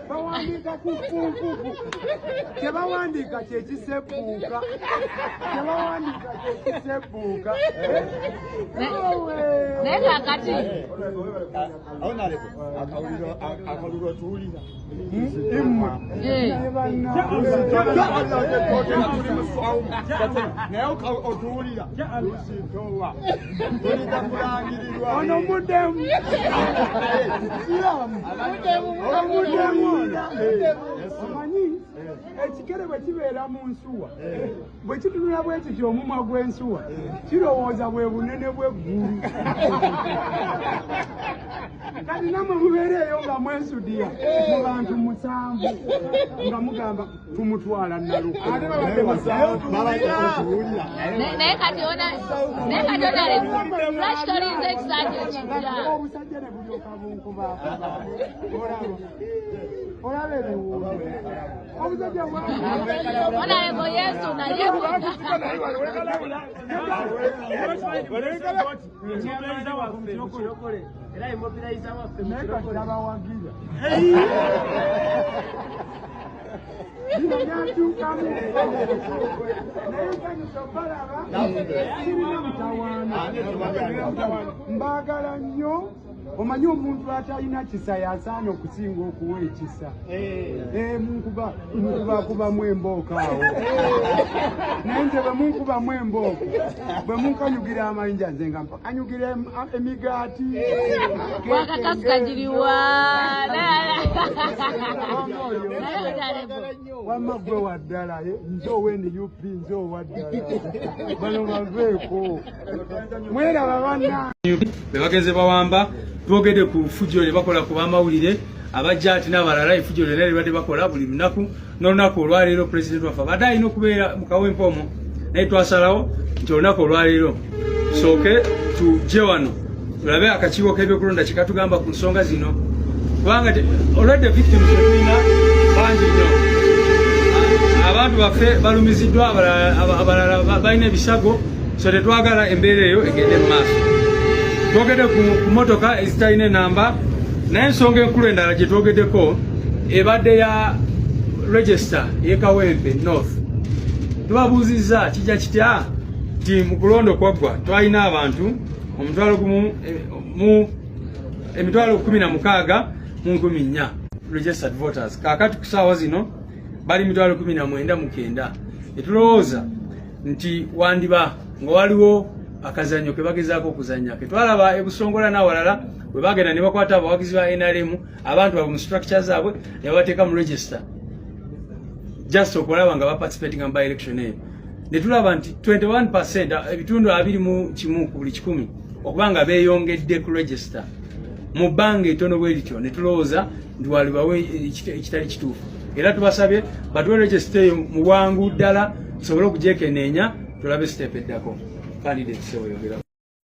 bawandika kufunkuku tebawandika kyekisebuuka naye kakati akalulu otuwulira naye otuwulira lusitowa tulita kulangirirwa ono muddemu omanyi ekikere bwe kibeera mu nsuwa bwe kitunula bwe kityo omumwa gw'ensuwa kirowooza bwe bunene bw'eggulu kati namwe mubeereeyo nga mwensudiya mu bantu 7 nga mugamba tumutwala Naluka naye kati ona lwaki tolinze ekisanja ekijja obusajja ne bulyoka bunkubaako olaba ebiwuuzo obusajja onalebo Yesu naye naye kati tabawagira byatuukamu naye kanyusa balaba sirina mutawaana mbaagala nnyo omanyi omuntu atalina kisa yasaana okusinga okuwa ekisa munkubakubamu embooka awo naye nze bwe munkubamu embooka bwe munkanyugira amayinja nze nga mpakanyugira emigaati wakakasikagiriwa wamma gwe waddala nze owendi up nze owaddala bano baveeko mweraba banna bebagenze bawamba twogedde ku fujjo lye bakola ku bamawulire abajjaati n'abalala efujjo lyonna libadde bakola buli lunaku n'olunaku olwaleero pulezidenti waffe abadde alina okubeera mu kawempe omwo naye twasalawo nti olunaku olwaleero tusooke tujje wano tulabe akakiiko k'ebyokulonda kikatugamba ku nsonga zino kubanga olwedde victims tulina bangi nnyo abantu baffe balumiziddwa abalala balina ebisago so tetwagala embeera eyo egende mu maaso twogedde ku motoka ezitalina enamba naye ensonga enkulu endala gye twogeddeko ebadde ya register y'ekawempe north tubabuuzizza kijja kitya nti mu kulonda okwaggwa twalina abantu emitwalo 16 mu 14 registered voters kaakati ku ssaawa zino bali mitwalo 19 etulowooza nti wandiba nga waliwo akazanyo ke bagezaako okuzanya ke twalaba ebusongola n'awalala bwe bagenda ne bakwata abawagizi ba NRM abantu abo mu structure zaabwe ne bateeka mu register just okulaba nga baparticipating by election eyo ne tulaba nti 21% ebitundu 21 ku buli 100 okubanga beeyongedde ku register mu bbanga etono bwe lityo ne tulowooza nti walibawe ekitali kituufu era tubasabye batuwe register eyo mu bwangu ddala tusobole okugyekenneenya tulabe step eddako candidate sewe yogera